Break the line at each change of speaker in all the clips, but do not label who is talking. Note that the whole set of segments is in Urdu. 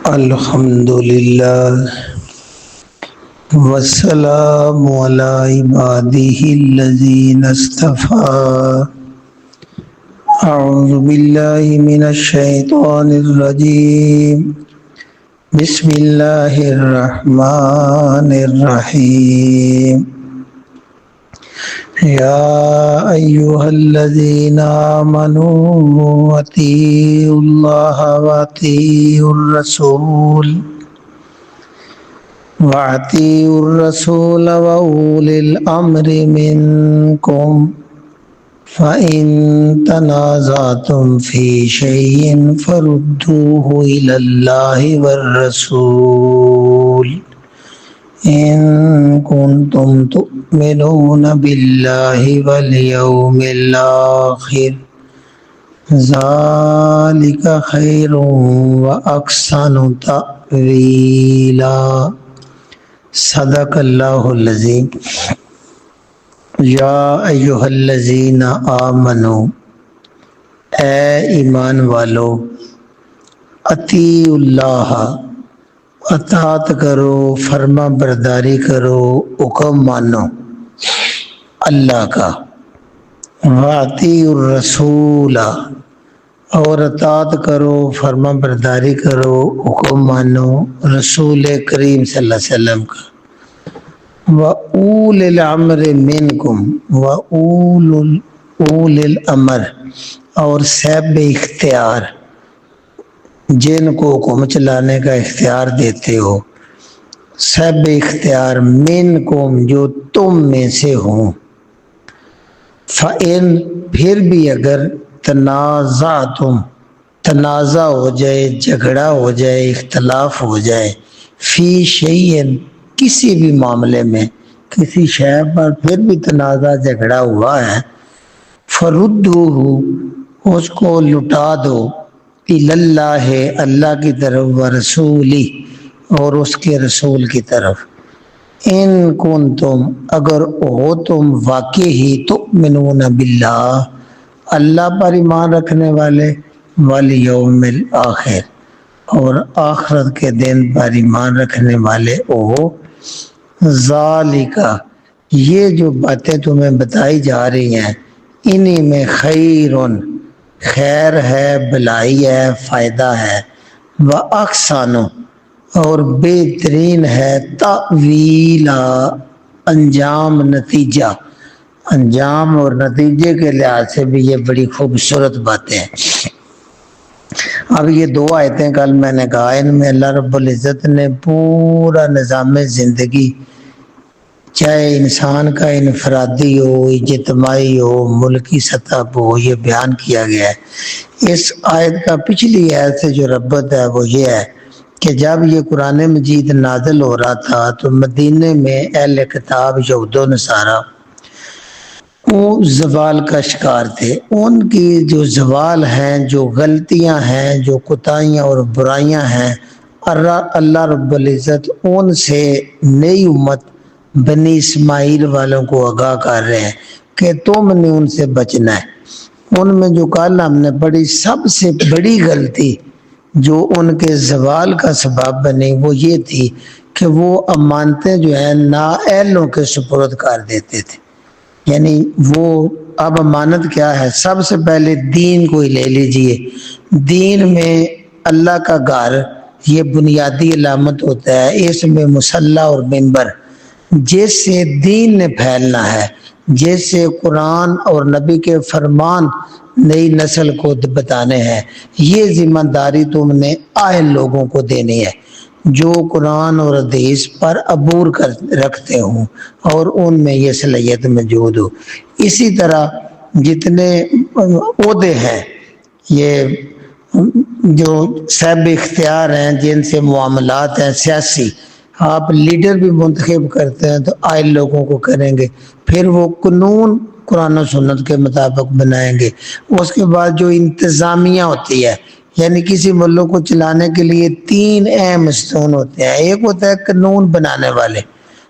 الحمد للہ والسلام علی عباده الذین اصطفى اعوذ باللہ من الشیطان الرجیم بسم اللہ الرحمن الرحیم یا ایہا الذین آمنوا اطیعوا اللہ واطیعوا الرسول وَأَطِیعُوا الرَّسُولَ وَأُولِي الْأَمْرِ مِنْكُمْ فَإِنْ تَنَازَعْتُمْ فِي شَيْءٍ فَرُدُّوهُ إِلَى اللَّهِ وَالرَّسُولِ إِن كُنتُمْ تُؤْمِنُونَ بِاللَّهِ وَالْيَوْمِ الْآخِرِ ذَلِكَ خَيْرٌ وَأَحْسَنُ تَأْوِيلًا صدق اللہ العظیم۔ یا ایہا الذین آمنوا، اے ایمان والو، اطیعوا اللہ، اطاعت کرو، فرما برداری کرو، حکم مانو اللہ کا، واطیعوا الرسول، اور اطاعت کرو، فرما برداری کرو، حکم مانو رسول کریم صلی اللہ علیہ وسلم کا۔ وَأُولِي الْأَمْرِ مِنْكُمْ، وَأُولِي الْأَمْرِ، اور صاحب اختیار، جن کو حکم چلانے کا اختیار دیتے ہو، صاحب اختیار منکم، جو تم میں سے ہوں۔ فَإِن، پھر بھی اگر تنازعتم، تنازع ہو جائے، جھگڑا ہو جائے، اختلاف ہو جائے، فی شیئن، کسی بھی معاملے میں، کسی شے پر پھر بھی تنازع جھگڑا ہوا ہے، فردوہ، اس کو لٹا دو، الی اللہ، اللہ کی طرف، ورسولی، اور اس کے رسول کی طرف۔ ان کنتم، اگر ہو تم واقع ہی تؤمنون باللہ، اللہ پر ایمان رکھنے والے، والیوم الآخر، اور آخرت کے دن پر ایمان رکھنے والے ہو، ذالک، یہ جو باتیں تمہیں بتائی جا رہی ہیں، انہی میں خیرن، خیر ہے، بھلائی ہے، فائدہ ہے، واحسن، اور بہترین ہے، تأویلا، انجام، نتیجہ، انجام اور نتیجے کے لحاظ سے بھی یہ بڑی خوبصورت باتیں ہیں۔ اب یہ دو آیتیں کل میں نے کہا، ان میں اللہ رب العزت نے پورا نظام زندگی، چاہے انسان کا انفرادی ہو، اجتماعی ہو، ملکی سطح پہ ہو، یہ بیان کیا گیا ہے۔ اس آیت کا پچھلی آیت سے جو ربط ہے وہ یہ ہے کہ جب یہ قرآن مجید نازل ہو رہا تھا تو مدینے میں اہل کتاب یہود و نصارہ وہ زوال کا شکار تھے۔ ان کی جو زوال ہیں، جو غلطیاں ہیں، جو کوتاہیاں اور برائیاں ہیں، اللہ رب العزت ان سے نئی امت بنی اسماعیل والوں کو آگاہ کر رہے ہیں کہ تم نے ان سے بچنا ہے۔ ان میں جو کل ہم نے پڑھی سب سے بڑی غلطی جو ان کے زوال کا سبب بنی وہ یہ تھی کہ وہ امانتیں جو ہیں نااہلوں کے سپرد کر دیتے تھے۔ یعنی وہ اب امانت کیا ہے، سب سے پہلے دین کو ہی لے لیجئے، دین میں اللہ کا گھر یہ بنیادی علامت ہوتا ہے، اس میں مصلی اور منبر، جس سے دین نے پھیلنا ہے، جس سے قرآن اور نبی کے فرمان نئی نسل کو بتانے ہیں، یہ ذمہ داری تم نے اہل لوگوں کو دینی ہے جو قرآن اور حدیث پر عبور رکھتے ہوں اور ان میں یہ صلاحیت موجود ہو۔ اسی طرح جتنے عہدے ہیں، یہ جو صاحب اختیار ہیں، جن سے معاملات ہیں سیاسی، آپ لیڈر بھی منتخب کرتے ہیں تو اہل لوگوں کو کریں گے، پھر وہ قانون قرآن و سنت کے مطابق بنائیں گے۔ اس کے بعد جو انتظامیہ ہوتی ہے، یعنی کسی ملک کو چلانے کے لیے تین اہم ستون ہوتے ہیں۔ ایک ہوتا ہے قانون بنانے والے،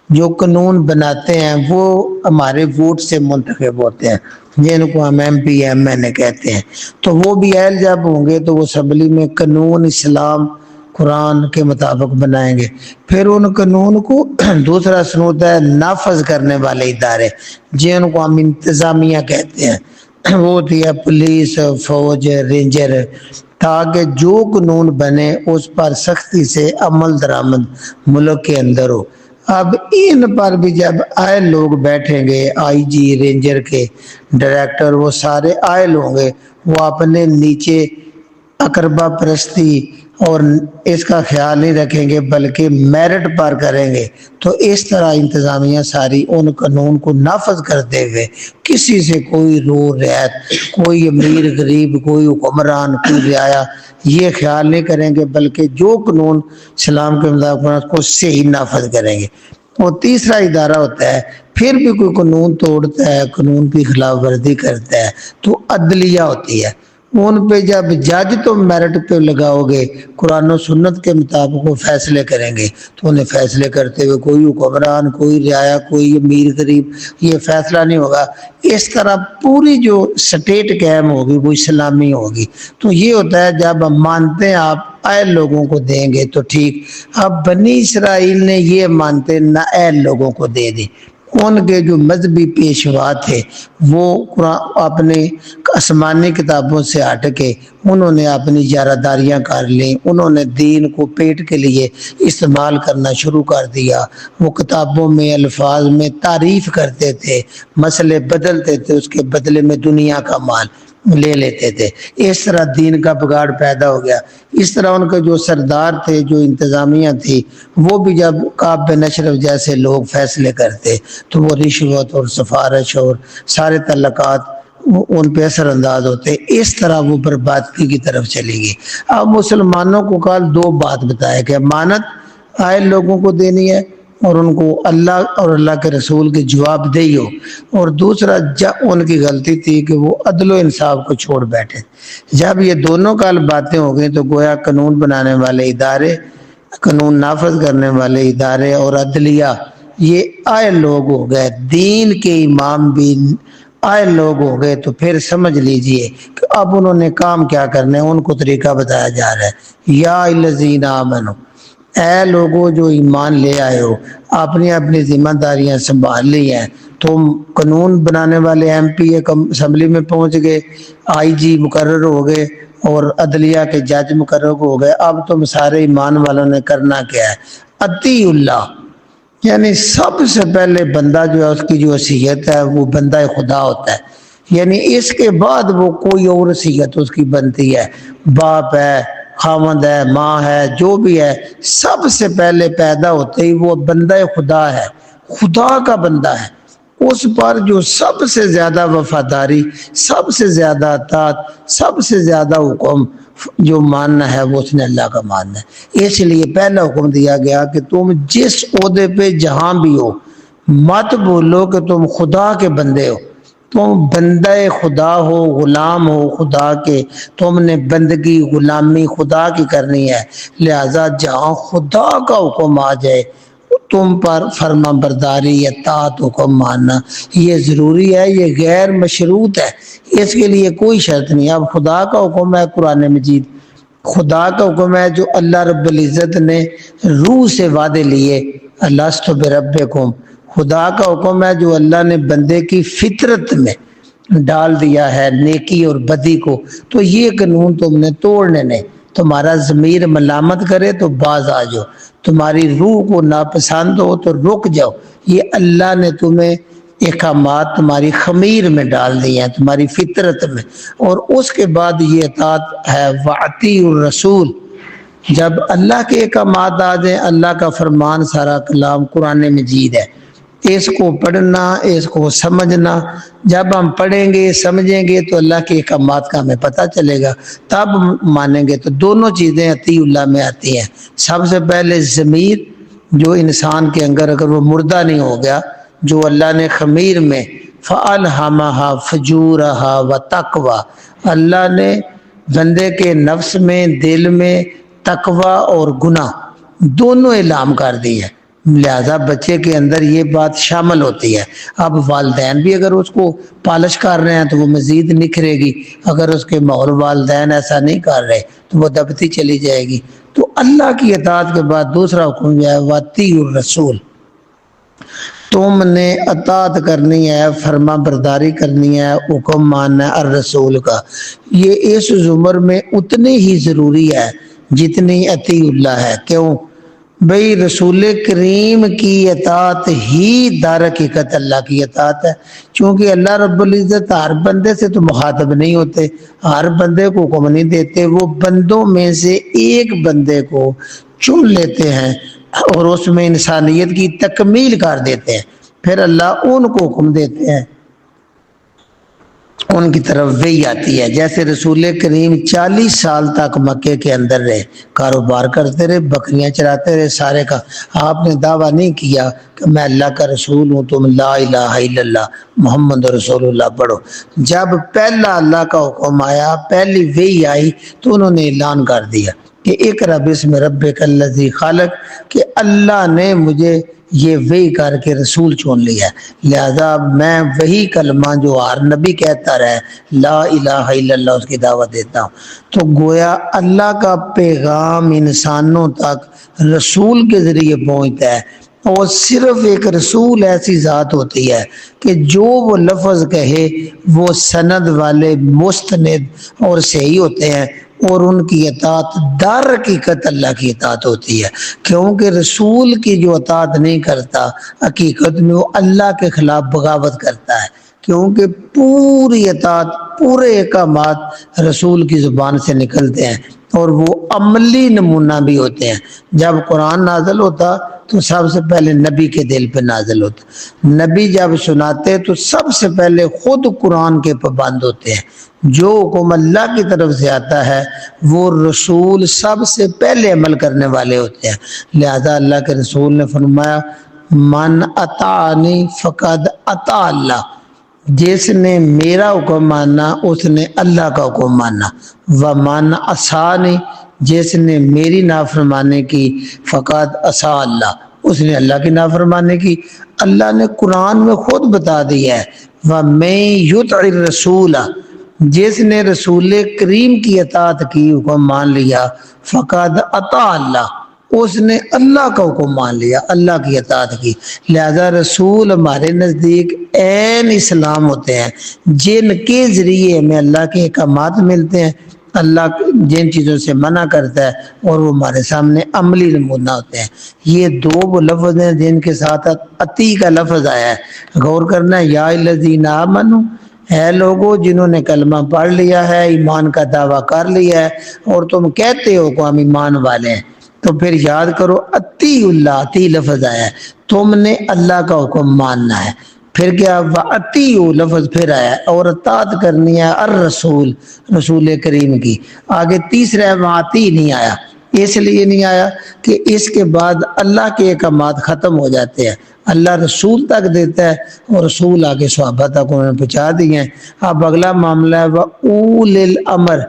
جو قانون بناتے ہیں وہ ہمارے ووٹ سے منتخب ہوتے ہیں، جن کو ہم ایم پی ایم این اے کہتے ہیں۔ تو وہ بھی اہل جب ہوں گے تو وہ اسمبلی میں قانون اسلام قرآن کے مطابق بنائیں گے۔ پھر ان قانون کو دوسرا سنوت ہے نافذ کرنے والے ادارے، جن کو ہم انتظامیہ کہتے ہیں، وہ ہوتی ہے پولیس، فوج، رینجر، تاکہ جو قانون بنے اس پر سختی سے عمل درآمد ملک کے اندر ہو۔ اب ان پر بھی جب آئل لوگ بیٹھیں گے، آئی جی، رینجر کے ڈائریکٹر، وہ سارے آئل ہوں گے، وہ اپنے نیچے اقربا پرستی اور اس کا خیال نہیں رکھیں گے بلکہ میرٹ پر کریں گے۔ تو اس طرح انتظامیہ ساری ان قانون کو نافذ کرتے ہوئے کسی سے کوئی رو رعایت، کوئی امیر غریب، کوئی حکمران، کوئی رعایا، یہ خیال نہیں کریں گے بلکہ جو قانون اسلام کے مطابق کو صحیح نافذ کریں گے۔ اور تیسرا ادارہ ہوتا ہے، پھر بھی کوئی قانون توڑتا ہے، قانون کی خلاف ورزی کرتا ہے تو عدلیہ ہوتی ہے۔ ان پہ جب جج تم میرٹ پہ لگاؤ گے، قرآن و سنت کے مطابق وہ فیصلے کریں گے، تو انہیں فیصلے کرتے ہوئے کوئی حکمران، کوئی رعایا، کوئی امیر غریب یہ فیصلہ نہیں ہوگا۔ اس طرح پوری جو سٹیٹ قائم ہوگی وہ اسلامی ہوگی۔ تو یہ ہوتا ہے جب ہم مانتے ہیں آپ اہل لوگوں کو دیں گے تو ٹھیک۔ اب بنی اسرائیل نے یہ مانتے نہ اہل لوگوں کو دے دی، ان کے جو مذہبی پیشوا تھے وہ اپنے آسمانی کتابوں سے ہٹ کے انہوں نے اپنی یاراداریاں کر لیں، انہوں نے دین کو پیٹ کے لیے استعمال کرنا شروع کر دیا۔ وہ کتابوں میں الفاظ میں تعریف کرتے تھے، مسئلے بدلتے تھے، اس کے بدلے میں دنیا کا مال لے لیتے تھے۔ اس طرح دین کا بگاڑ پیدا ہو گیا۔ اس طرح ان کے جو سردار تھے، جو انتظامیہ تھی، وہ بھی جب کعب بن اشرف جیسے لوگ فیصلے کرتے تو وہ رشوت اور سفارش اور سارے تعلقات ان پہ اثر انداز ہوتے۔ اس طرح وہ بربادی کی طرف چلی گئی۔ اب مسلمانوں کو کل دو بات بتایا کہ امانت آئے لوگوں کو دینی ہے اور ان کو اللہ اور اللہ کے رسول کی جواب دہی ہو، اور دوسرا ان کی غلطی تھی کہ وہ عدل و انصاف کو چھوڑ بیٹھے۔ جب یہ دونوں کال باتیں ہو گئی تو گویا قانون بنانے والے ادارے، قانون نافذ کرنے والے ادارے اور عدلیہ یہ آئے لوگ ہو گئے، دین کے امام بھی آئے لوگ ہو گئے۔ تو پھر سمجھ لیجئے کہ اب انہوں نے کام کیا کرنا ہے، ان کو طریقہ بتایا جا رہا ہے۔ یا الذین آمنوا، اے لوگوں جو ایمان لے آئے ہو، اپنی اپنی ذمہ داریاں سنبھال لی ہیں، تم قانون بنانے والے ایم پی اسمبلی میں پہنچ گئے، آئی جی مقرر ہو گئے اور عدلیہ کے جج مقرر ہو گئے۔ اب تم سارے ایمان والوں نے کرنا کیا ہے؟ اطیع اللہ، یعنی سب سے پہلے بندہ جو ہے اس کی جو حیثیت ہے وہ بندہ خدا ہوتا ہے، یعنی اس کے بعد وہ کوئی اور حیثیت اس کی بنتی ہے، باپ ہے، خاوند ہے، ماں ہے، جو بھی ہے، سب سے پہلے پیدا ہوتے ہی وہ بندہ خدا ہے، خدا کا بندہ ہے۔ اس پر جو سب سے زیادہ وفاداری، سب سے زیادہ اطاعت، سب سے زیادہ حکم جو ماننا ہے وہ اس نے اللہ کا ماننا ہے۔ اس لیے پہلا حکم دیا گیا کہ تم جس عہدے پہ جہاں بھی ہو مت بولو کہ تم خدا کے بندے ہو، تم بندہ خدا ہو، غلام ہو خدا کے، تم نے بندگی غلامی خدا کی کرنی ہے۔ لہذا جہاں خدا کا حکم آ جائے تم پر فرما برداری، اطاعت، حکم ماننا یہ ضروری ہے، یہ غیر مشروط ہے، اس کے لیے کوئی شرط نہیں۔ اب خدا کا حکم ہے قرآن مجید، خدا کا حکم ہے جو اللہ رب العزت نے روح سے وعدے لیے، الست بربکم، خدا کا حکم ہے جو اللہ نے بندے کی فطرت میں ڈال دیا ہے، نیکی اور بدی کو۔ تو یہ قانون تم نے توڑنے نہیں، تمہارا ضمیر ملامت کرے تو باز آ جاؤ، تمہاری روح کو ناپسند ہو تو رک جاؤ۔ یہ اللہ نے تمہیں احکامات تمہاری خمیر میں ڈال دی ہیں، تمہاری فطرت میں۔ اور اس کے بعد یہ اطاعت ہے وَأَطِیعُوا الرَّسُولَ، جب اللہ کے احکامات آ جائیں، اللہ کا فرمان سارا کلام قرآن مجید ہے، اس کو پڑھنا، اس کو سمجھنا، جب ہم پڑھیں گے سمجھیں گے تو اللہ کے احکامات کا ہمیں پتہ چلے گا، تب مانیں گے۔ تو دونوں چیزیں اطیع اللہ میں آتی ہیں۔ سب سے پہلے ضمیر جو انسان کے اندر اگر وہ مردہ نہیں ہو گیا، جو اللہ نے خمیر میں فَأَلْهَمَهَا فُجُورَهَا وَتَقْوَى، اللہ نے بندے کے نفس میں، دل میں تقوی اور گناہ دونوں اعلام کر دی ہے۔ لہذا بچے کے اندر یہ بات شامل ہوتی ہے۔ اب والدین بھی اگر اس کو پالش کر رہے ہیں تو وہ مزید نکھرے گی، اگر اس کے ماحول والدین ایسا نہیں کر رہے تو وہ دبتی چلی جائے گی۔ تو اللہ کی اطاعت کے بعد دوسرا حکم جو ہے وَأَطِیعُوا الرَّسُولَ، تم نے اطاعت کرنی ہے، فرما برداری کرنی ہے، حکم ماننا ہے الرسول کا۔ یہ اس زمر میں اتنی ہی ضروری ہے جتنی اطیع اللہ ہے۔ کیوں؟ بھئی رسول کریم کی اطاعت ہی در حقیقت اللہ کی اطاعت ہے، چونکہ اللہ رب العزت ہر بندے سے تو مخاطب نہیں ہوتے، ہر بندے کو حکم نہیں دیتے، وہ بندوں میں سے ایک بندے کو چن لیتے ہیں اور اس میں انسانیت کی تکمیل کر دیتے ہیں، پھر اللہ ان کو حکم دیتے ہیں، ان کی طرف وحی آتی ہے۔ جیسے رسول کریم 40 سال تک مکے کے اندر رہے، کاروبار کرتے رہے، بکریاں چراتے رہے، سارے کا آپ نے دعویٰ نہیں کیا کہ میں اللہ کا رسول ہوں، تم لا الہ الا اللہ محمد رسول اللہ پڑھو۔ جب پہلا اللہ کا حکم آیا، پہلی وحی آئی تو انہوں نے اعلان کر دیا کہ اقرأ بسم ربک الذی خلق، کہ اللہ نے مجھے یہ وحی کر کے رسول چن لیا ہے، لہذا میں وہی کلمہ جو ہر نبی کہتا رہے لا الہ الا اللہ اس کی دعوت دیتا ہوں۔ تو گویا اللہ کا پیغام انسانوں تک رسول کے ذریعے پہنچتا ہے، اور صرف ایک رسول ایسی ذات ہوتی ہے کہ جو وہ لفظ کہے وہ سند والے مستند اور صحیح ہوتے ہیں، اور ان کی اطاعت در حقیقت اللہ کی اطاعت ہوتی ہے، کیونکہ رسول کی جو اطاعت نہیں کرتا حقیقت میں وہ اللہ کے خلاف بغاوت کرتا ہے، کیونکہ پوری اطاعت پورے احکامات رسول کی زبان سے نکلتے ہیں اور وہ عملی نمونہ بھی ہوتے ہیں۔ جب قرآن نازل ہوتا تو سب سے پہلے نبی کے دل پہ نازل ہوتا، نبی جب سناتے تو سب سے پہلے خود قرآن کے پابند ہوتے ہیں، جو حکم اللہ کی طرف سے آتا ہے وہ رسول سب سے پہلے عمل کرنے والے ہوتے ہیں۔ لہذا اللہ کے رسول نے فرمایا من اطاعنی فقد اطاع اللہ، جس نے میرا حکم ماننا اس نے اللہ کا حکم ماننا، ومن عصانی، جس نے میری نافرمانی کی فقد عصا اللہ، اس نے اللہ کی نافرمانی کی۔ اللہ نے قرآن میں خود بتا دیا ہے وَمَن يُطِعِ الرَّسُولَ، جس نے رسول کریم کی اطاعت کی، حکم مان لیا، فقد اطاع اللہ، اس نے اللہ کا حکم مان لیا، اللہ کی اطاعت کی۔ لہذا رسول ہمارے نزدیک عین اسلام ہوتے ہیں، جن کے ذریعے ہمیں اللہ کے احکامات ملتے ہیں، اللہ جن چیزوں سے منع کرتا ہے اور وہ ہمارے سامنے عملی نمونہ ہوتے ہیں۔ یہ دو وہ لفظ ہیں جن کے ساتھ اطیع کا لفظ آیا ہے، غور کرنا ہے۔ یا الذین آمنوا، اے لوگو جنہوں نے کلمہ پڑھ لیا ہے، ایمان کا دعویٰ کر لیا ہے اور تم کہتے ہو کہ ہم ایمان والے ہیں، تو پھر یاد کرو اطیع اللہ، اطیع لفظ آیا ہے، تم نے اللہ کا حکم ماننا ہے۔ پھر کیا وَأَطِیعُوا لفظ پھر آیا اور اطاعت کرنی ہے الرسول، رسول کریم کی۔ آگے تیسرا ہے وَأَطِیع نہیں آیا، اس لیے نہیں آیا کہ اس کے بعد اللہ کے احکامات ختم ہو جاتے ہیں، اللہ رسول تک دیتا ہے اور رسول آگے صحابہ تک انہوں نے پہنچا دیے ہیں۔ اب اگلا معاملہ ہے وَأُولِي الْأَمْرِ،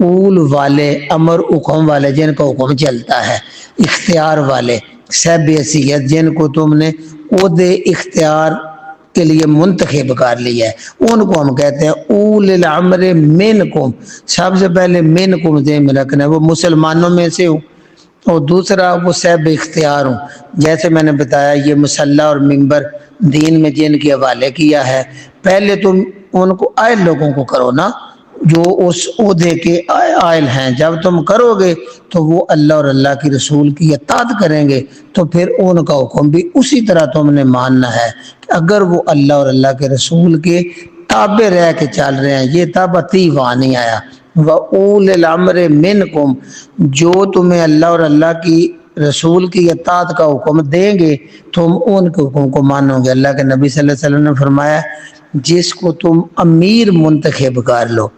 اول والے، امر حکم والے، جن کا حکم چلتا ہے، اختیار والے، صاحب حیثیت، جن کو تم نے عہدے اختیار کے لیے منتخب کر لیا ہے، ان کو ہم کہتے ہیں اولی الامر منکم۔ سب سے پہلے منکم ذہن میں رکھنا ہے، وہ مسلمانوں میں سے ہوں، اور دوسرا وہ صاحب اختیار ہوں۔ جیسے میں نے بتایا یہ مسلح اور منبر دین میں جن کے حوالے کیا ہے، پہلے تم ان کو عائل لوگوں کو کرو نا، جو اس عہدے کے عائل ہیں، جب تم کرو گے تو وہ اللہ اور اللہ کی رسول کی اطاعت کریں گے، تو پھر ان کا حکم بھی اسی طرح تم نے ماننا ہے کہ اگر وہ اللہ اور اللہ کے رسول کے تابع رہ کے چل رہے ہیں، یہ تب اطیع وہاں نہیں آیا۔ وَأُولِي الْأَمْرِ مِنْكُمْ، جو تمہیں اللہ اور اللہ کی رسول کی اطاعت کا حکم دیں گے تم ان کے حکم کو مانو گے۔ اللہ کے نبی صلی اللہ علیہ وسلم نے فرمایا جس کو تم امیر منتخب کر لو،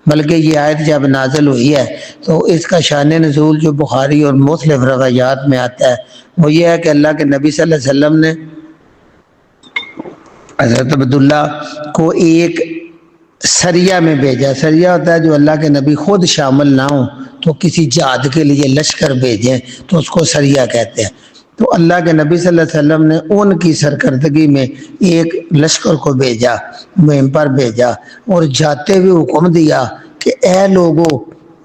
بلکہ یہ آیت جب نازل ہوئی ہے تو اس کا شان نزول جو بخاری اور مختلف روایات میں آتا ہے وہ یہ ہے کہ اللہ کے نبی صلی اللہ علیہ وسلم نے حضرت عبداللہ کو ایک سریہ میں بھیجا۔ سریہ ہوتا ہے جو اللہ کے نبی خود شامل نہ ہوں تو کسی جہاد کے لیے لشکر بھیجیں تو اس کو سریہ کہتے ہیں۔ تو اللہ کے نبی صلی اللہ علیہ وسلم نے ان کی سرکردگی میں ایک لشکر کو بھیجا، مہم پر بھیجا، اور جاتے ہوئے حکم دیا کہ اے لوگو،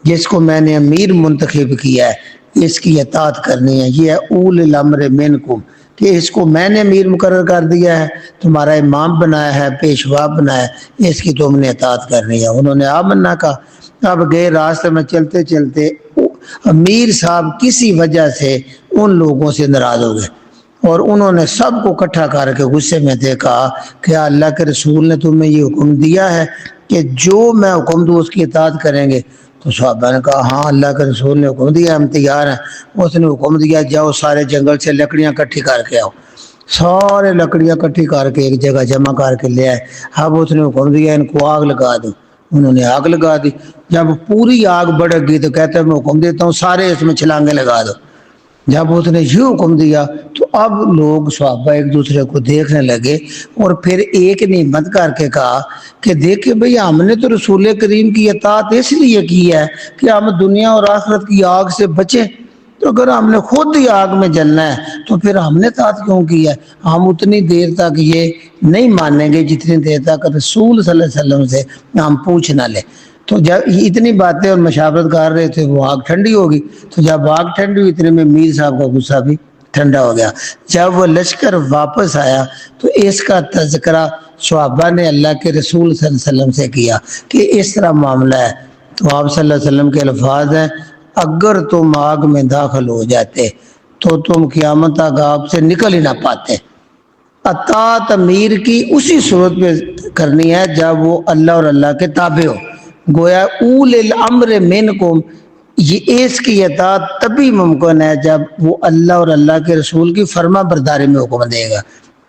جس کو میں نے امیر منتخب کیا ہے اس کی اطاعت کرنی ہے، یہ ہے اول الامر منکم، کہ اس کو میں نے امیر مقرر کر دیا ہے، تمہارا امام بنایا ہے، پیشوا بنایا ہے، اس کی تم نے اطاعت کرنی ہے۔ انہوں نے آمنا کہا۔ اب گئے راستے میں چلتے چلتے امیر صاحب کسی وجہ سے ان لوگوں سے ناراض ہو گئے، اور انہوں نے سب کو اکٹھا کر کے غصے میں تھے، کہا کہ اللہ کے رسول نے تمہیں یہ حکم دیا ہے کہ جو میں حکم دوں اس کی اطاعت کریں گے؟ تو صحابہ نے کہا ہاں اللہ کے رسول نے حکم دیا، ہم تیار ہیں۔ اس نے حکم دیا جاؤ سارے جنگل سے لکڑیاں اکٹھی کر کے آؤ۔ سارے لکڑیاں اکٹھی کر کے ایک جگہ جمع کر کے لے آئے۔ اب اس نے حکم دیا ان کو آگ لگا دو، انہوں نے آگ لگا دی۔ جب پوری آگ بڑھ گئی تو کہتے ہیں میں حکم دیتا ہوں سارے اس میں چھلانگیں لگا دو۔ جب اس نے یہ حکم دیا تو اب لوگ صحابہ ایک دوسرے کو دیکھنے لگے، اور پھر ایک نے ہمت کر کے کہا کہ دیکھیں بھئی ہم نے تو رسول کریم کی اطاعت اس لیے کی ہے کہ ہم دنیا اور آخرت کی آگ سے بچیں، تو اگر ہم نے خود ہی آگ میں جلنا ہے تو پھر ہم نے اطاعت کیوں کی ہے؟ ہم اتنی دیر تک یہ نہیں مانیں گے جتنی دیر تک رسول صلی اللہ علیہ وسلم سے ہم پوچھ نہ لیں۔ تو جب اتنی باتیں اور مشاورت کر رہے تھے وہ آگ ٹھنڈی ہوگی، تو جب آگ ٹھنڈی ہوئی اتنے میں میر صاحب کا غصہ بھی ٹھنڈا ہو گیا۔ جب وہ لشکر واپس آیا تو اس کا تذکرہ صحابہ نے اللہ کے رسول صلی اللہ علیہ وسلم سے کیا کہ اس طرح معاملہ ہے، تو آپ صلی اللہ علیہ وسلم کے الفاظ ہیں اگر تم آگ میں داخل ہو جاتے تو تم قیامت تک آپ سے نکل ہی نہ پاتے۔ اطاعت امیر کی اسی صورت میں کرنی ہے جب وہ اللہ اور اللہ کے تابع ہو۔ گویا اول الامر منکم، یہ اس کی اطاعت تبھی ممکن ہے جب وہ اللہ اور اللہ کے رسول کی فرما برداری میں حکم دے گا۔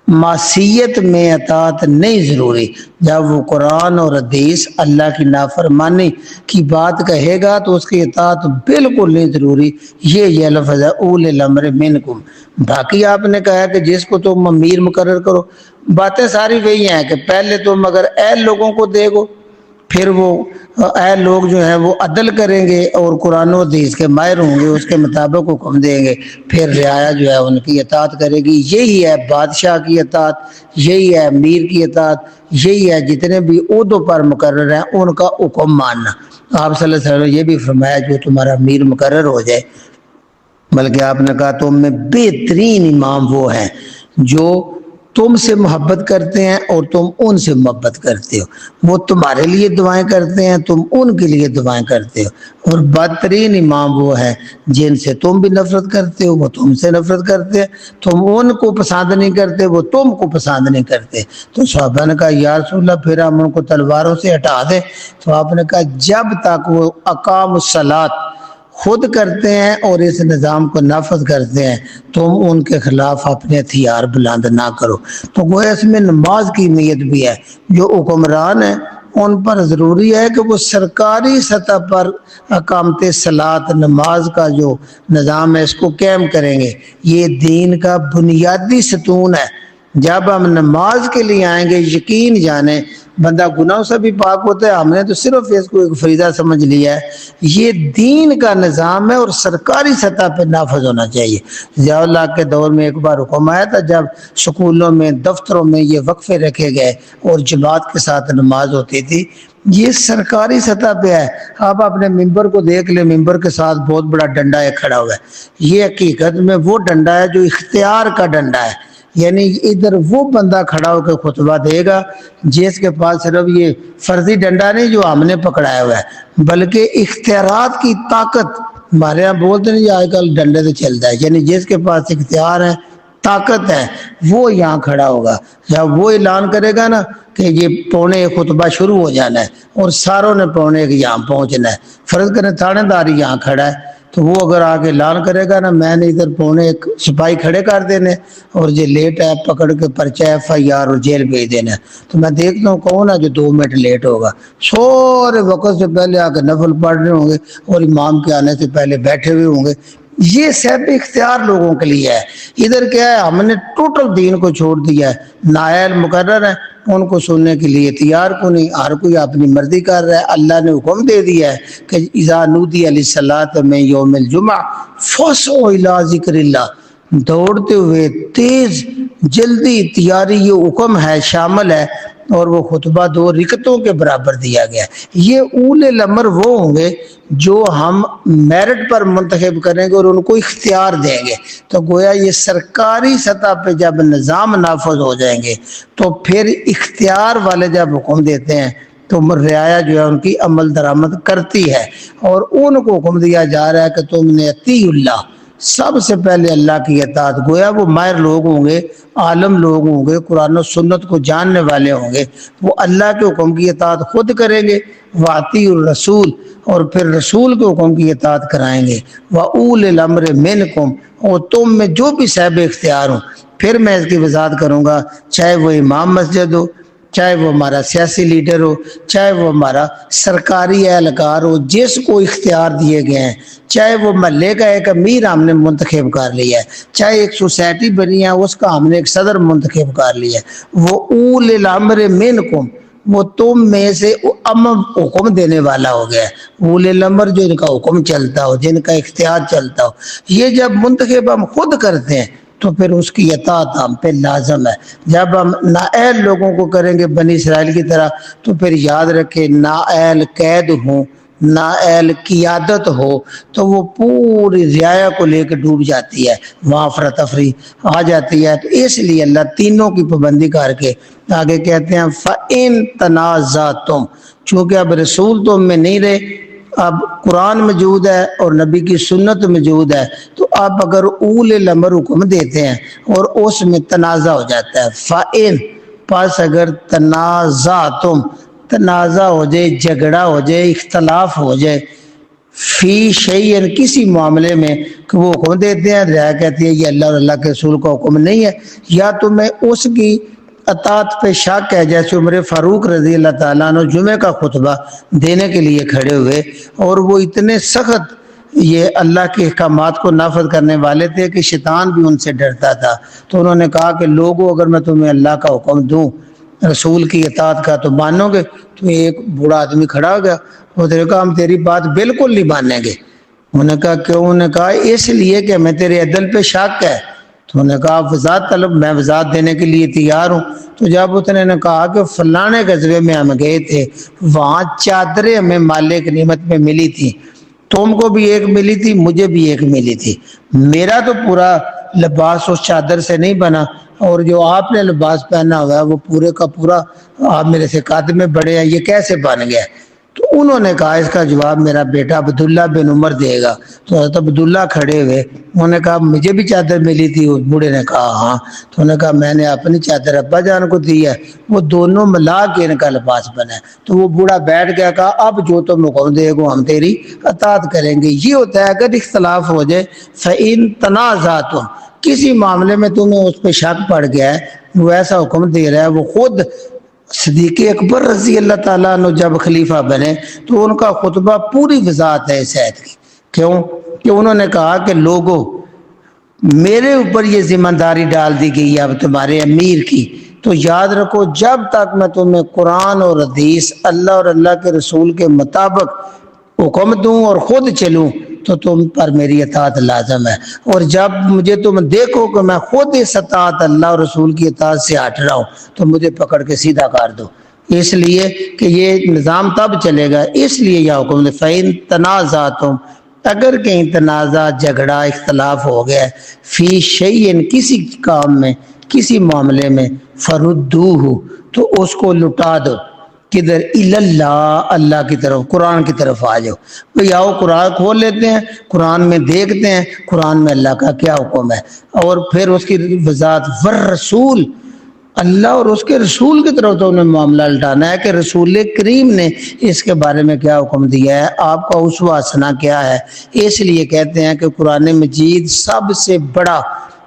معصیت میں اطاعت نہیں ضروری، جب وہ قرآن اور حدیث اللہ کی نافرمانی کی بات کہے گا تو اس کی اطاعت بالکل نہیں ضروری۔ یہ لفظ ہے اول الامر منکم۔ باقی آپ نے کہا کہ جس کو تم امیر مقرر کرو، باتیں ساری وہی ہیں کہ پہلے تم اگر اہل لوگوں کو دے گو، پھر وہ اہل لوگ جو ہیں وہ عدل کریں گے اور قرآن و حدیث کے ماہر ہوں گے، اس کے مطابق حکم دیں گے، پھر رعایا جو ہے ان کی اطاعت کرے گی۔ یہی ہے بادشاہ کی اطاعت، یہی ہے امیر کی اطاعت، یہی ہے جتنے بھی عہدوں پر مقرر ہیں ان کا حکم ماننا۔ آپ صلی اللہ علیہ وسلم نے یہ بھی فرمایا جو تمہارا امیر مقرر ہو جائے، بلکہ آپ نے کہا تم میں بہترین امام وہ ہیں جو تم سے محبت کرتے ہیں اور تم ان سے محبت کرتے ہو، وہ تمہارے لیے دعائیں کرتے ہیں تم ان کے لیے دعائیں کرتے ہو، اور بدترین امام وہ ہے جن سے تم بھی نفرت کرتے ہو وہ تم سے نفرت کرتے ہیں، تم ان کو پسند نہیں کرتے وہ تم کو پسند نہیں کرتے۔ تو صحابہ نے کہا یا رسول اللہ پھر ہم ان کو تلواروں سے ہٹا دیں؟ تو آپ نے کہا جب تک وہ اقام الصلاۃ خود کرتے ہیں اور اس نظام کو نافذ کرتے ہیں تم ان کے خلاف اپنے ہتھیار بلند نہ کرو۔ تو گویا اس میں نماز کی نیت بھی ہے، جو حکمران ہیں ان پر ضروری ہے کہ وہ سرکاری سطح پر اقامت صلاۃ نماز کا جو نظام ہے اس کو قائم کریں گے۔ یہ دین کا بنیادی ستون ہے۔ جب ہم نماز کے لیے آئیں گے یقین جانیں بندہ گناہوں سے بھی پاک ہوتا ہے، ہم نے تو صرف اس کو ایک فریضہ سمجھ لیا ہے۔ یہ دین کا نظام ہے اور سرکاری سطح پہ نافذ ہونا چاہیے۔ ضیاء اللہ کے دور میں ایک بار حکم آیا تھا جب سکولوں میں دفتروں میں یہ وقفے رکھے گئے اور جماعت کے ساتھ نماز ہوتی تھی، یہ سرکاری سطح پہ ہے۔ آپ اپنے ممبر کو دیکھ لیں، ممبر کے ساتھ بہت بڑا ڈنڈا ایک کھڑا ہوا ہے، یہ حقیقت میں وہ ڈنڈا ہے جو اختیار کا ڈنڈا ہے، یعنی ادھر وہ بندہ کھڑا ہو کے خطبہ دے گا جس کے پاس صرف یہ فرضی ڈنڈا نہیں جو ہم نے پکڑایا ہوا ہے بلکہ اختیارات کی طاقت، ہمارے یہاں بولتے نہیں آج کل ڈنڈے سے چلتا ہے، یعنی جس کے پاس اختیار ہے طاقت ہے وہ یہاں کھڑا ہوگا۔ جب وہ اعلان کرے گا نا کہ یہ 1:45 خطبہ شروع ہو جانا ہے اور ساروں نے 1:45 یہاں پہنچنا ہے، فرض کریں تھانے دار یہاں کھڑا ہے تو وہ اگر آگے اعلان کرے گا نا میں نے ادھر 1:45 سپاہی کھڑے کر دینے اور یہ لیٹ ہے پکڑ کے پرچہ FIR اور جیل بھیج دینا ہے، تو میں دیکھتا ہوں کون ہے جو 2 منٹ لیٹ ہوگا، سورے وقت سے پہلے آ کے نفل پڑھ رہے ہوں گے اور امام کے آنے سے پہلے بیٹھے ہوئے ہوں گے۔ یہ صاحب اختیار لوگوں کے لیے ہے۔ ادھر کیا ہے ہم نے ٹوٹل دین کو چھوڑ دیا ہے، نائل مقرر ہے ان کو سننے کے لیے تیار کو نہیں، ہر کوئی اپنی مرضی کر رہا ہے۔ اللہ نے حکم دے دیا ہے کہ اذا نودی للصلاۃ من یوم الجمعہ فاسعوا الی ذکر اللہ، دوڑتے ہوئے تیز جلدی تیاری یہ حکم ہے شامل ہے، اور وہ خطبہ 2 رکعتوں کے برابر دیا گیا ہے۔ یہ اولے الامر وہ ہوں گے جو ہم میرٹ پر منتخب کریں گے اور ان کو اختیار دیں گے۔ تو گویا یہ سرکاری سطح پہ جب نظام نافذ ہو جائیں گے تو پھر اختیار والے جب حکم دیتے ہیں تو رعایا جو ہے ان کی عمل درآمد کرتی ہے، اور ان کو حکم دیا جا رہا ہے کہ تم نے اطیعوا اللہ، سب سے پہلے اللہ کی اطاعت۔ گویا وہ ماہر لوگ ہوں گے، عالم لوگ ہوں گے، قرآن و سنت کو جاننے والے ہوں گے، وہ اللہ کے حکم کی اطاعت خود کریں گے، وَأَطِیعُوا الرَّسُولَ، اور پھر رسول کے حکم کی اطاعت کرائیں گے، وَأُولِي الْأَمْرِ مِنْکُمْ، اور تم میں جو بھی صاحب اختیار ہوں۔ پھر میں اس کی وضاحت کروں گا، چاہے وہ امام مسجد ہو، چاہے وہ ہمارا سیاسی لیڈر ہو، چاہے وہ ہمارا سرکاری اہلکار ہو جس کو اختیار دیے گئے ہیں، چاہے وہ محلے کا ایک امیر ہم نے منتخب کر لیا ہے، چاہے ایک سوسائٹی بنی ہے اس کا ہم نے ایک صدر منتخب کر لیا ہے، وہ اول الامر منکم، وہ تم میں سے حکم دینے والا ہو گیا ہے۔ اول الامر جو ان کا حکم چلتا ہو، جن کا اختیار چلتا ہو، یہ جب منتخب ہم خود کرتے ہیں تو پھر اس کی اطاعت ہم پہ لازم ہے۔ جب ہم نااہل لوگوں کو کریں گے بنی اسرائیل کی طرح تو پھر یاد رکھے نااہل قید ہوں، نااہل قیادت ہو تو وہ پوری رعایا کو لے کے ڈوب جاتی ہے، وہاں افراتفری آ جاتی ہے۔ تو اس لیے اللہ تینوں کی پابندی کر کے آگے کہتے ہیں فَإِن تَنَازَعْتُمْ، چونکہ اب رسول تو میں نہیں رہے، اب قرآن موجود ہے اور نبی کی سنت موجود ہے، تو آپ اگر اول الامر حکم دیتے ہیں اور اس میں تنازع ہو جاتا ہے، فَإِن، پس اگر تنازعتم، تنازع ہو جائے، جھگڑا ہو جائے، اختلاف ہو جائے، فی شیئن، کسی معاملے میں، کہ وہ حکم دیتے ہیں، رعایا کہتی ہے یہ اللہ اور اللہ کے رسول کا حکم نہیں ہے، یا تمہیں اس کی اطاعت پہ شک ہے، جیسے عمر فاروق رضی اللہ تعالیٰ عنہ جمعہ کا خطبہ دینے کے لیے کھڑے ہوئے اور وہ اتنے سخت یہ اللہ کے احکامات کو نافذ کرنے والے تھے کہ شیطان بھی ان سے ڈرتا تھا، تو انہوں نے کہا کہ لوگوں اگر میں تمہیں اللہ کا حکم دوں، رسول کی اطاعت کا، تو مانو گے؟ تو ایک بوڑھا آدمی کھڑا ہو گیا، وہ نے کہا ہم تیری بات بالکل نہیں مانیں گے۔ انہوں نے کہا کیوں؟ انہوں نے کہا اس لیے کہ ہمیں تیرے عدل پہ شک ہے۔ تو انہوں نے کہا وضاحت طلب، میں وضاحت دینے کے لیے تیار ہوں۔ تو جب اس نے کہا کہ فلانے غزوے میں ہم گئے تھے، وہاں چادریں ہمیں مالک نعمت میں ملی تھی، تم کو بھی ایک ملی تھی، مجھے بھی ایک ملی تھی، میرا تو پورا لباس اس چادر سے نہیں بنا، اور جو آپ نے لباس پہنا ہوا ہے وہ پورے کا پورا آپ میرے سے قد میں بڑے ہیں، یہ کیسے بن گیا؟ تو انہوں نے کہا اس کا جواب میرا بیٹا عبداللہ بن عمر دے گا۔ تو حضرت عبداللہ کھڑے ہوئے، انہوں نے کہا مجھے بھی چادر ملی تھی؟ اس بوڑھے نے کہا ہاں۔ تو انہوں نے کہا میں نے اپنی چادر ابا جان کو دی ہے، وہ دونوں ملا کے ان کا لباس بنا ہے۔ تو وہ بوڑھا بیٹھ گیا، کہا اب جو تم حکم دے گو ہم تیری اطاعت کریں گے۔ یہ ہوتا ہے اگر اختلاف ہو جائے، فَإِن تَنَازَعْتُمْ، کسی معاملے میں تمہیں اس پہ شک پڑ گیا ہے، وہ ایسا حکم دے رہا ہے، وہ خود صدیق اکبر رضی اللہ تعالیٰ عنہ جب خلیفہ بنے تو ان کا خطبہ پوری وضاحت ہے اس آیت کی۔ کیوں؟ کہ انہوں نے کہا کہ لوگوں میرے اوپر یہ ذمہ داری ڈال دی گئی ہے اب تمہارے امیر کی، تو یاد رکھو جب تک میں تمہیں قرآن اور حدیث، اللہ اور اللہ کے رسول کے مطابق حکم دوں اور خود چلوں تو تم پر میری اطاعت لازم ہے، اور جب مجھے تم دیکھو کہ میں خود اس اطاعت اللہ اور رسول کی اطاعت سے ہٹ رہا ہوں تو مجھے پکڑ کے سیدھا کر دو، اس لیے کہ یہ نظام تب چلے گا۔ اس لیے یہ حکم فَإِن تَنَازَعْتُمْ، اگر کہیں تنازع، جھگڑا، اختلاف ہو گیا فی شیئن، کسی کام میں، کسی معاملے میں، فَرُدُّوهُ، تو اس کو لٹا دو، کدھر؟ اللہ، اللہ کی طرف، قرآن کی طرف آ جاؤ۔ بھئی آؤ قرآن کھول لیتے ہیں، قرآن میں دیکھتے ہیں قرآن میں اللہ کا کیا حکم ہے، اور پھر اس کی وضاحت والرسول، اللہ اور اس کے رسول کی طرف تو انہیں معاملہ لٹانا ہے کہ رسول کریم نے اس کے بارے میں کیا حکم دیا ہے، آپ کا اسوہ حسنہ کیا ہے۔ اس لیے کہتے ہیں کہ قرآن مجید سب سے بڑا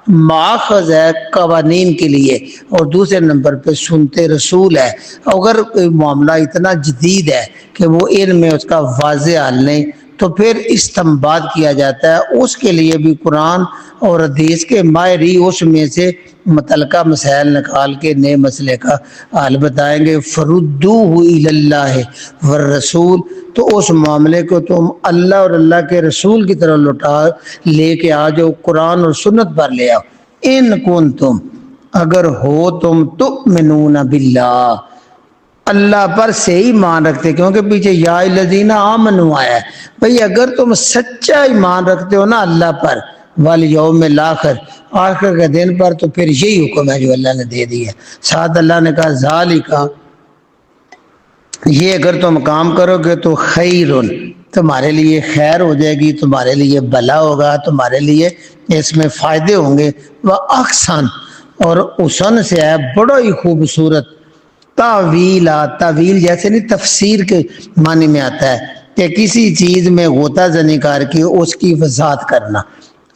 ماخذ ہے قوانین کے لیے، اور دوسرے نمبر پہ سنتے رسول ہے۔ اگر کوئی معاملہ اتنا جدید ہے کہ وہ ان میں اس کا واضح حل نہیں تو پھر استنباط کیا جاتا ہے، اس کے لیے بھی قرآن اور حدیث کے ماہری اس میں سے متعلقہ مسائل نکال کے نئے مسئلے کا حل بتائیں گے۔ فردوہ الی اللہ والرسول، تو اس معاملے کو تم اللہ اور اللہ کے رسول کی طرف لوٹا لے کے آ جاؤ، قرآن اور سنت پر لے آؤ۔ ان کنتم، اگر ہو تم تؤمنون باللہ، اللہ پر سے ہی ایمان رکھتے، کیونکہ پیچھے یا الذین آمنوا آیا ہے، بھئی اگر تم سچا ایمان رکھتے ہو نا اللہ پر، والیوم الاخر، آخر کے دن پر، تو پھر یہی حکم ہے جو اللہ نے دے دیا۔ ساتھ اللہ نے کہا ذالک، یہ اگر تم کام کرو گے تو خیرن، تمہارے لیے خیر ہو جائے گی، تمہارے لیے بھلا ہوگا، تمہارے لیے اس میں فائدے ہوں گے۔ وَأَحْسَنُ، اور حسن سے ہے بڑا ہی خوبصورت، تعویلا، تعویل جیسے نہیں تفسیر کے معنی میں آتا ہے کہ کسی چیز میں غوطہ زنی کر کے اس کی وضاحت کرنا،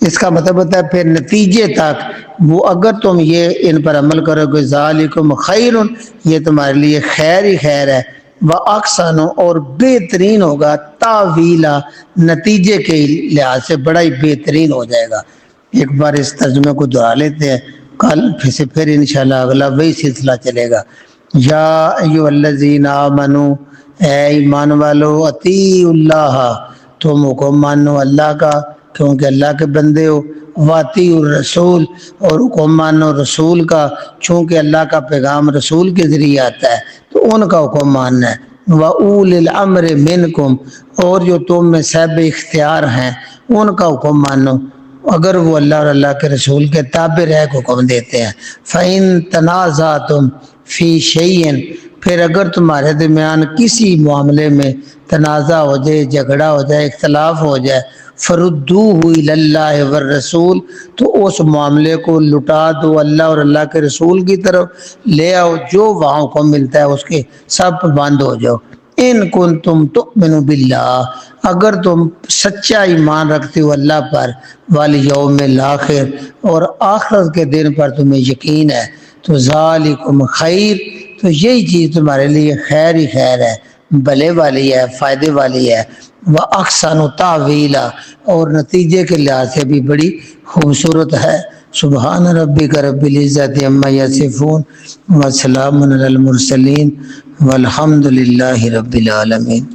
اس کا مطلب ہوتا ہے پھر نتیجے تک وہ اگر تم یہ ان پر عمل کرو گے، ذالکم خیرن، یہ تمہارے لیے خیر ہی خیر ہے، وَأَحْسَنُ، اور بہترین ہوگا، تعویلا، نتیجے کے لحاظ سے بڑا ہی بہترین ہو جائے گا۔ ایک بار اس ترجمے کو دہرا لیتے ہیں، کل پھر انشاءاللہ اگلا وہی سلسلہ چلے گا۔ یا ایھا الذین آمنوا، اے ایمان والو، اطیعوا اللہ، تم حکم مانو اللہ کا کیونکہ اللہ کے بندے ہو، واطیعوا الرسول، اور حکم مانو رسول کا چونکہ اللہ کا پیغام رسول کے ذریعے آتا ہے تو ان کا حکم ماننا ہے۔ وَأُولِي الْأَمْرِ مِنْكُمْ، اور جو تم میں صاحب اختیار ہیں ان کا حکم مانو، اگر وہ اللہ اور اللہ کے رسول کے تابع رہ کے حکم دیتے ہیں۔ فَإِن تَنَازَعْتُمْ فِي شَيْءٍ، پھر اگر تمہارے درمیان کسی معاملے میں تنازع ہو جائے، جھگڑا ہو جائے، اختلاف ہو جائے، فردوہ الی اللہ والرسول، تو اس معاملے کو لٹا دو اللہ اور اللہ کے رسول کی طرف لے آؤ، جو وہاں حکم ملتا ہے اس کے سب بند ہو جاؤ۔ ان کنتم تؤمنوا باللہ، اگر تم سچا ایمان رکھتے ہو اللہ پر، والیوم الاخر، اور آخرت کے دن پر تمہیں یقین ہے، تو ذالکم خیر، تو یہی چیز تمہارے لیے خیر ہی خیر ہے، بھلے والی ہے، فائدے والی ہے۔ وَأَحْسَنُ تَعْوِیلًا، اور نتیجے کے لحاظ سے بھی بڑی خوبصورت ہے۔ سبحان ربک رب العزت عما یصفون، وسلام علی المرسلین، والحمد للہ رب العالمین۔